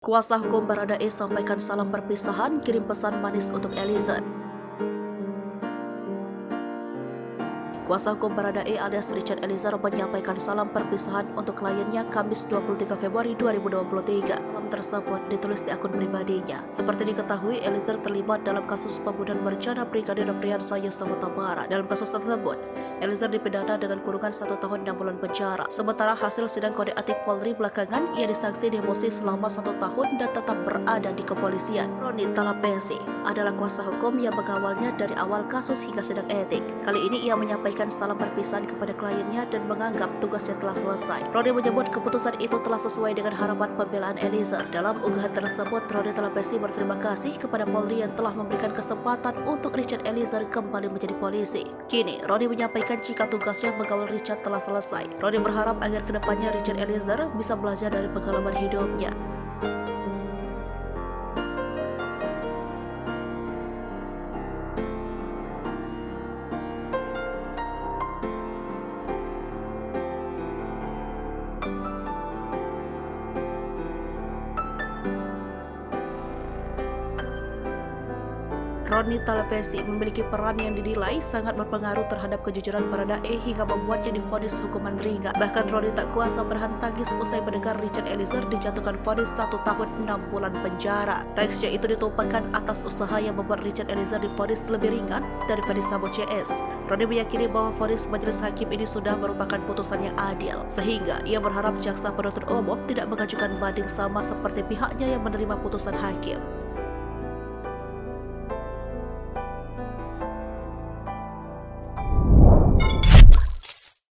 Kuasa hukum Baradae sampaikan salam perpisahan, kirim pesan manis untuk Eliezer. Kuasa hukum Baradae alias Richard Eliezer menyampaikan salam perpisahan untuk kliennya Kamis 23 Februari 2023. Salam tersebut ditulis di akun pribadinya. Seperti diketahui, Eliezer terlibat dalam kasus pembunuhan berencana Brigadir Nofriansah Yosua Huta Barat. Dalam kasus tersebut, Eliezer dipidana dengan kurungan 1 tahun 6 bulan penjara. Sementara hasil sidang kode etik Polri belakangan, ia disanksi demosi selama 1 tahun dan tetap berada di kepolisian. Roni Talapesi adalah kuasa hukum yang mengawalnya dari awal kasus hingga sidang etik. Kali ini ia menyampaikan salam perpisahan kepada kliennya dan menganggap tugasnya telah selesai. Roni menyebut keputusan itu telah sesuai dengan harapan pembelaan Eliezer. Dalam unggahan tersebut, Roni Talapesi berterima kasih kepada Polri yang telah memberikan kesempatan untuk Richard Eliezer kembali menjadi polisi. Kini, Roni menyampaikan jika tugasnya mengawal Richard telah selesai. Roni berharap agar kedepannya Richard Eliezer bisa belajar dari pengalaman hidupnya. Roni Talapesi memiliki peran yang dinilai sangat berpengaruh terhadap kejujuran Baradae hingga membuatnya divonis hukuman ringan. Bahkan Roni tak kuasa menahan tangis usai mendengar Richard Eliezer dijatuhkan vonis 1 tahun 6 bulan penjara. Tangisnya itu ditumpahkan atas usaha yang membuat Richard Eliezer divonis lebih ringan dari Verdi Sambo CS. Roni meyakini bahwa vonis majelis hakim ini sudah merupakan putusan yang adil, sehingga ia berharap jaksa penuntut umum tidak mengajukan banding sama seperti pihaknya yang menerima putusan hakim.